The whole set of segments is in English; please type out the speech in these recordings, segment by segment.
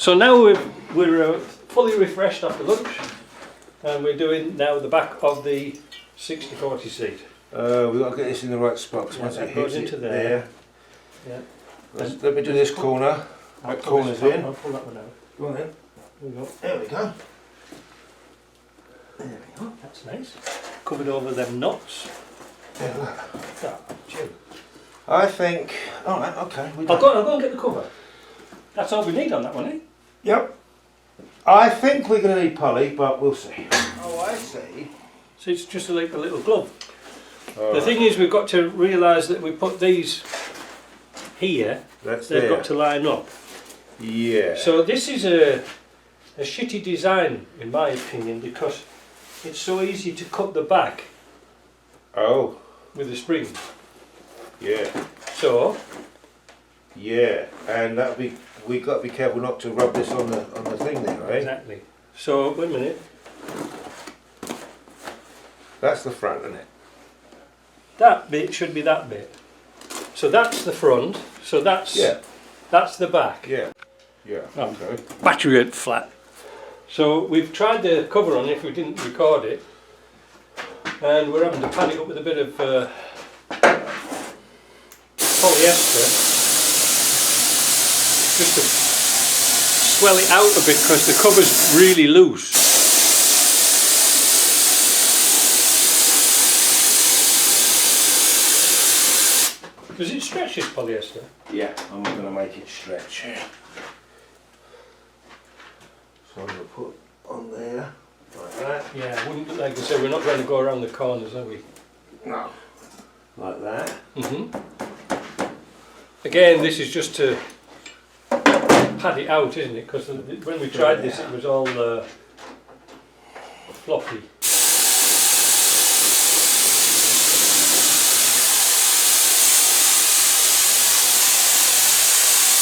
So now we're fully refreshed after lunch, and we're doing now the back of the 60/40 seat. We've got to get this in the right spot, because once it hits into there. Yeah. Let me do this corner. That corner's in. I'll pull that one out. Go on then. There we go. There we go. There we go. That's nice. Covered over them knots. Yeah, look. Chill. I think. Alright, okay. I'll go and get the cover. That's all we need on that one, eh? Yep. I think we're going to need poly, but we'll see. Oh, I see. So it's just like a little glove. All the thing is, we've got to realise that we put these here, they've got to line up. Yeah. So this is a shitty design, in my opinion, because it's so easy to cut the back. Oh. With the spring. Yeah. So. Yeah, and that'll be. We've got to be careful not to rub this on the thing there, right? Exactly. So wait a minute. That's the front, isn't it? That bit should be that bit. So that's the front. So that's that's the back. Yeah. Yeah. Okay. Battery went flat. So we've tried the cover on if we didn't record it, and we're having to pad it up with a bit of polyester just to swell it out a bit because the cover's really loose. Does it stretch, this polyester? Yeah, I'm going to make it stretch. So I'm going to put on there, like that. Yeah, wouldn't, like I said, we're not going to go around the corners, are we? No. Like that. Again, this is just to pad it out, isn't it? Because when we tried this, it was all floppy.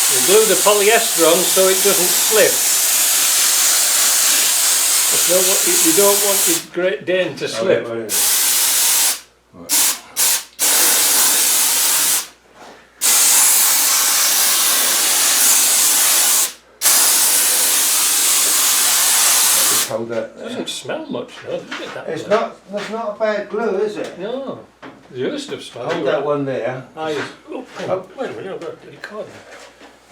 We glue the polyester on so it doesn't slip. You don't want your Great Dane to slip. Hold that. It doesn't smell much though, does it? It's not. That's not a bad glue, is it? No. The other stuff smells. Hold that one there. Wait a minute, I've got the recorder.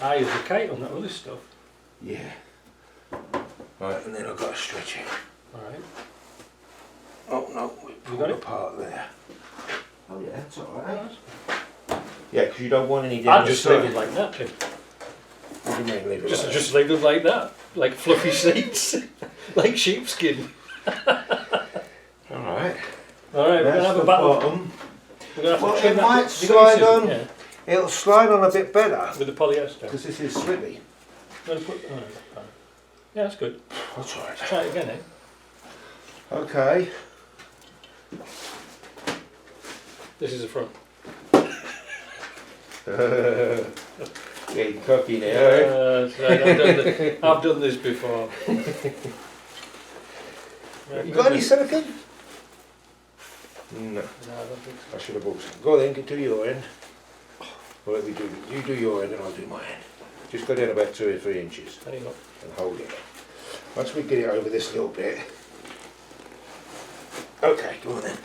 I use the kite on that other stuff. Yeah. Right, and then I've got to stretch it. Alright. Oh no, we got it part there. Oh yeah, that's alright. Yeah, because you don't want any damage. I'd just leave it like that, Tim. What do you mean, leave it like that? Just leave it like that. Like fluffy seats. Like sheepskin. Alright. Alright, we're going to have a battle. Bottom. We're going to have to It might slide on. Yeah. It'll slide on a bit better. With the polyester. Because this is slippery. Yeah, that's good. I'll try it. Try it again, eh? Okay. This is the front. Getting cocky now, eh? I've done this before. You got any silicone? No. No, I don't think so. I should have bought some. Go then, get to your end. Well, let me do. You do your end and I'll do my end. Just go down about 2 or 3 inches and hold it. Once we get it over this little bit. Okay, go on then.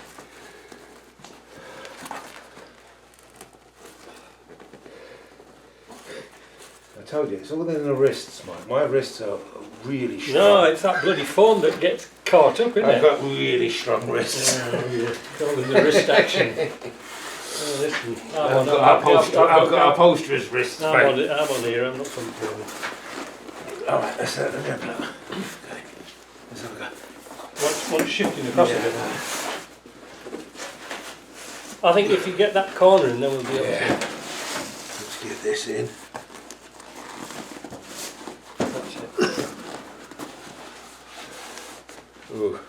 I told you, it's all in the wrists, Mike. My wrists are really strong. No, it's that bloody foam that gets caught up, isn't I've it? got really strong wrists. Calling the wrist action. Oh, listen, I've got upholsterer's wrists. I'm on here, I'm not comfortable. Alright, let me have a look. Okay. Let's have a go. What's shifting across a bit? I think if you get that corner in, then we'll be able to. Let's get this in. That's it. Ooh.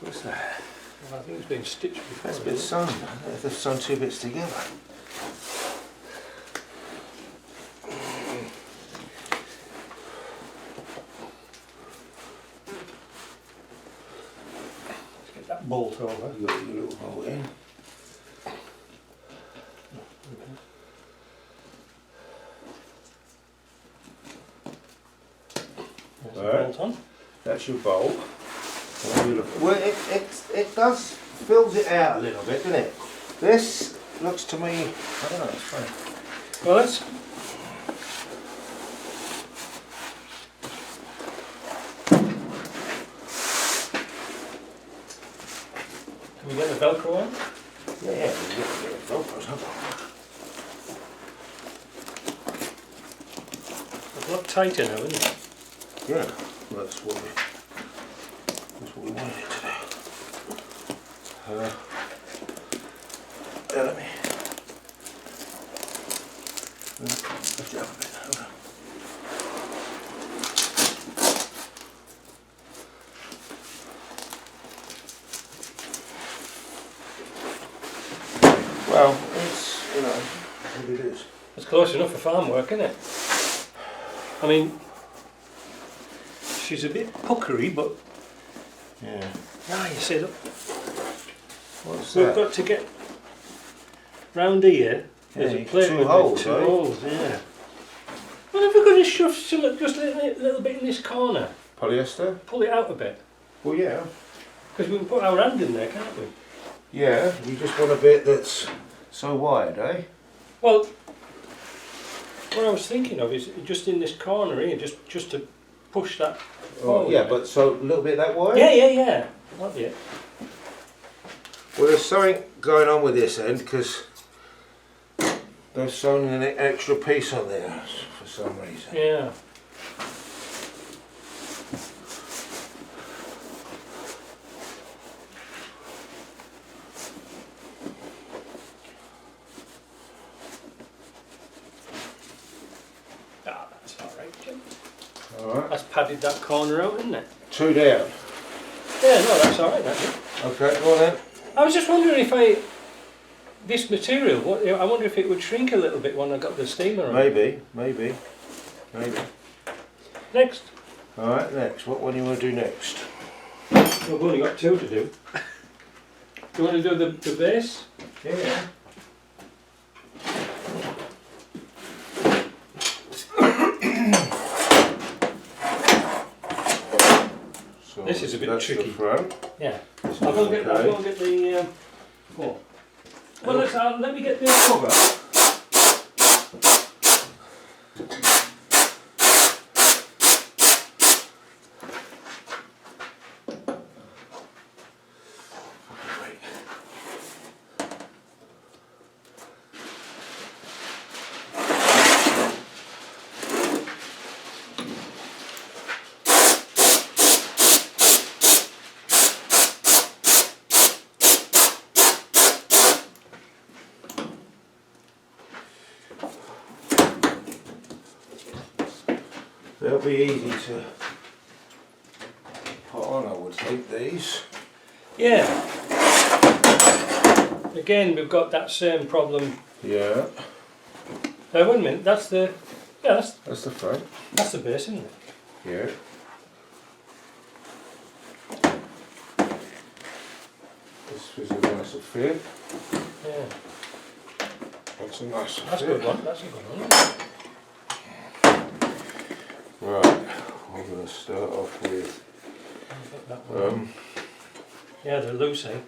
What's that? Well, I think it's been stitched before. That's been sewn. They've sewn 2 bits together. Bolt over. You got your little bolt in. bolt on. That's your bolt. Well, it does fills it out a little bit, doesn't it? This looks to me, I don't know, it's funny. Well, let's. Can we get the Velcro on? Yeah, we can get the Velcros up. It's a lot tighter now, isn't it? Yeah, well, that's what we wanted it to do. Let me lift it up a bit. Hold on. Well, it's, you know, what it is. It's close enough for farm work, isn't it? I mean, she's a bit puckery, but Yeah. now you see, look, What's we've that? got to get round here. There's Yeah, a plate two with holes, two eh? holes, yeah. Well, if we're going to shove some, just a little bit in this corner, Polyester? pull it out a bit, Well, yeah. because we can put our hand in there, can't we? Yeah, you just want a bit that's so wide, eh? Well, what I was thinking of is just in this corner here, just to push that. Oh, forward yeah, a bit. but so a little bit that wide? Yeah. Not yet. Well, there's something going on with this end because they've sewn an extra piece on there for some reason. Yeah. Ah, that's all right, Jim. Alright. That's padded that corner out, isn't it? Two down. Yeah, no, that's all right, that's it. Okay, well then. I was just wondering if this material, I wonder if it would shrink a little bit when I got the steamer on. Maybe. Next. Alright, next. What one do you want to do next? We've only got two to do. Do you want to do the base? Yeah. So This is a bit that's tricky. The front. Yeah. I'll go and get the. Oh. Well, let me get the cover. They'll be easy to put on, I would think, these. Yeah. Again, we've got that same problem. Yeah. Wait a minute. That's the. Yeah, That's the front. that's the base, isn't it? Yeah. This is a nicer fit. Yeah. That's a nicer That's a fit. good one. That's a good one. Right. I'm going to start off with. That one. Yeah, they're loose, eh?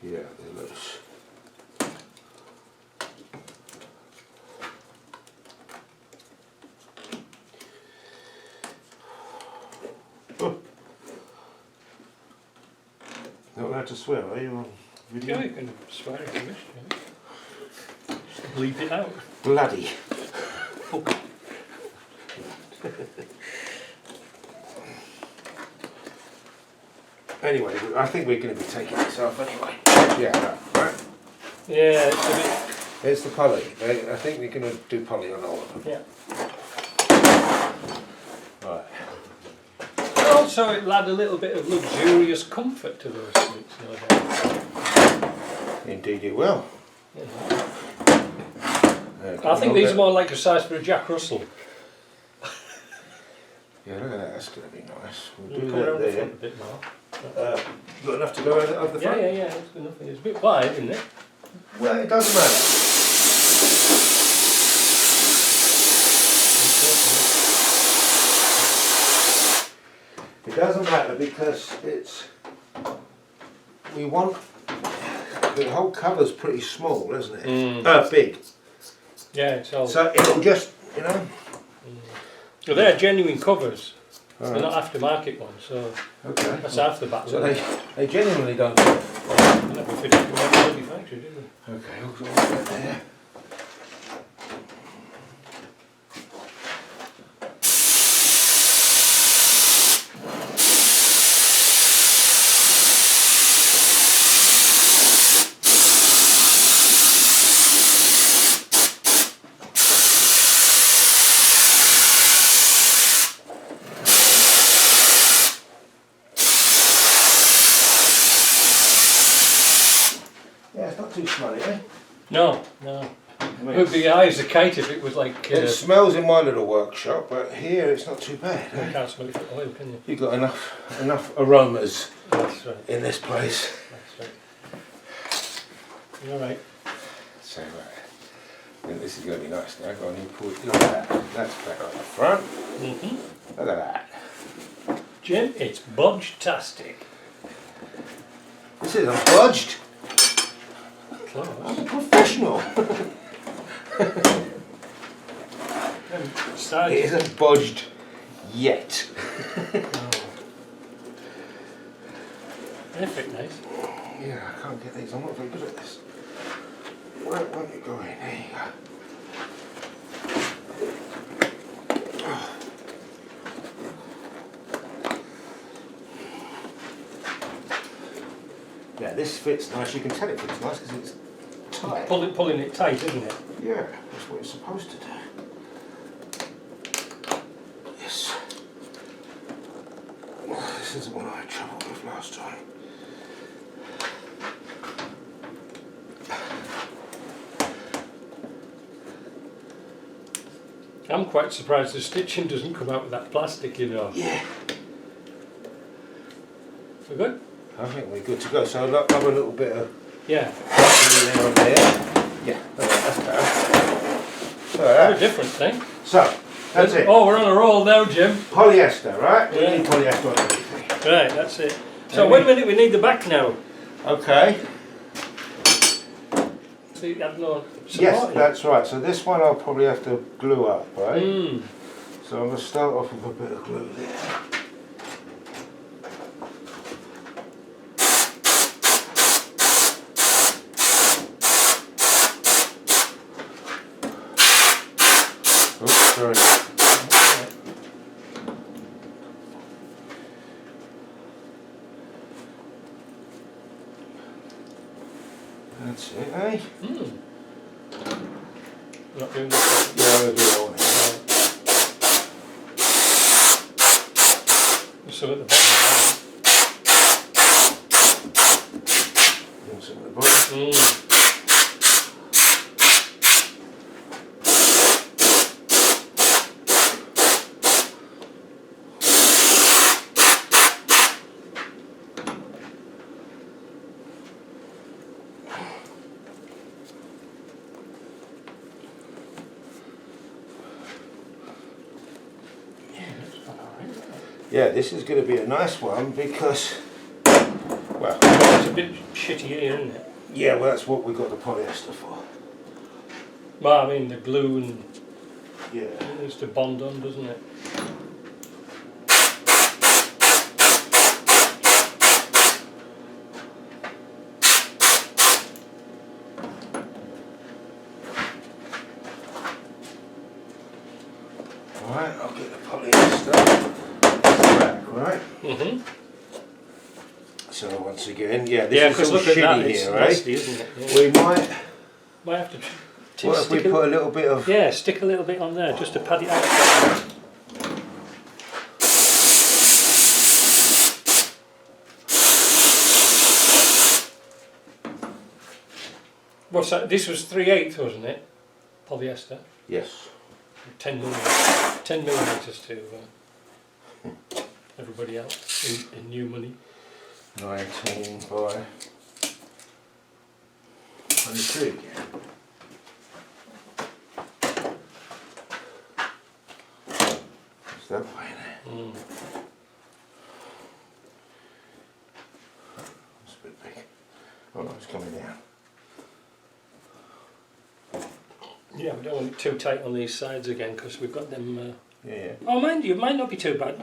Yeah, they're loose. Not allowed to swear, are you on video? Yeah, you can swear if you wish. Yeah. Just bleep it out. Bloody. Anyway, I think we're going to be taking this off anyway. Yeah, right. Yeah, it's a bit. There's the poly. I think we're going to do poly on all of them. Yeah. Right. And also, it'll add a little bit of luxurious comfort to those suits, no doubt. Indeed it will. You know. Can I we think hold these that? are more like a size for a Jack Russell. Yeah, look at that. That's going to be nice. We'll do Come that around the there. front a bit more. Got enough to go over the front? Yeah, it's good enough. It's a bit wide, isn't it? Well, it doesn't matter. It doesn't matter because we want, the whole cover's pretty small, isn't it? Big. Yeah, it's all. So it'll just, you know. Well, they're genuine covers. All They're right. not aftermarket ones, so Okay. that's half the battle. So they genuinely don't. They never fitted in every factory, do they? Okay, all right there. Yeah, it's not too smelly, eh? No, no. It would be high as a kite if it was like. It smells in my little workshop, but here it's not too bad. You Eh? can't smell it for oil, can you? You've got enough aromas That's right. in this place. That's right. You're right. So I think this is going to be nice now. Go on, you pull it. Look at that. That's better on the front. Look at that. Jim, it's budge-tastic. This isn't budged. Close. I'm a professional. Size. It isn't budged yet. They fit nice. Yeah, I can't get these. I'm not very good at this. Where won't it go in? There you go. Yeah, this fits nice. You can tell it fits nice because it's tight. Pulling it tight, isn't it? Yeah, that's what it's supposed to do. Yes. Oh, this isn't what I had trouble with last time. I'm quite surprised the stitching doesn't come out with that plastic, you know. Yeah. We're good? I think we're good to go. So I'll have a little bit of Yeah. there and there. Yeah, that's better. So, Very different thing. So, that's it. Oh, we're on a roll now, Jim. Polyester, right? Yeah. We need polyester on everything. Right, that's it. So wait a minute, we need the back now. Okay. So you have no support. Yes, that's right. So this one I'll probably have to glue up, right? Mm. So I'm going to start off with a bit of glue there. Oops, sorry. That's it, eh? Mm. Not doing this. Yeah, I'm going to do it all now. There's some at the bottom. And some at the bottom. Mm. Yeah, this is going to be a nice one because, well, It's a bit shitty here, isn't it? yeah, well that's what we got the polyester for. Well, I mean the glue and Yeah. it's the bond on, doesn't it? Alright, I'll get the polyester back, right? Mm-hmm. So once again, yeah, Yeah, this is because all look at that, shitty it's here, right? nasty, isn't it? Yeah. We Might have to what if we stick put a little bit of, yeah, stick a little bit on there just to pad it out. What's that? This was 3/8, wasn't it? Polyester. yes, 10 millimetres. 10 millimetres to everybody else in new money. 19 by 22 again. It's that way there. Mm. Oh, it's coming down. Yeah, we don't want it too tight on these sides again because we've got them. Yeah. Oh, mind you, it might not be too bad.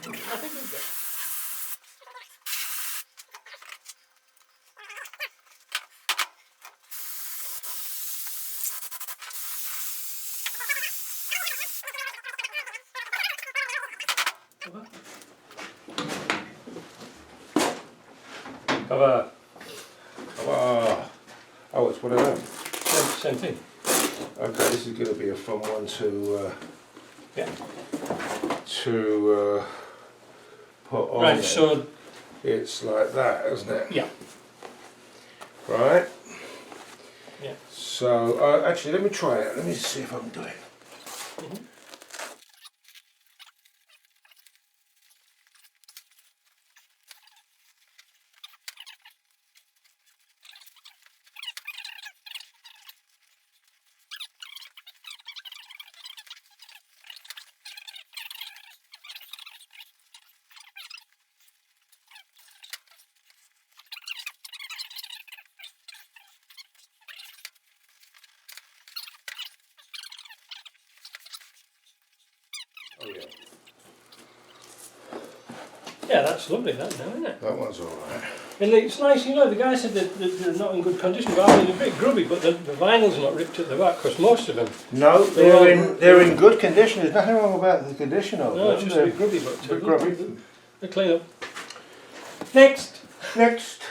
I think we'll get. Cover. Oh, it's one of them. Same thing. Okay, this is going to be a fun one to Yeah. Put on. Right. there. So. It's like that, isn't it? Yeah. Right. Yeah. So actually, let me try it. Let me see if I can do it. Mm-hmm. Oh yeah. Yeah, that's lovely, that now, isn't it? That one's all right. And it's nice, you know, the guy said that they're not in good condition, but I mean, they're a bit grubby, but the vinyl's not ripped at the back, because most of them... No, they're in good condition. There's nothing wrong about the condition of them. No, it's just a bit grubby, but... A bit grubby. They clean up. Next! Next.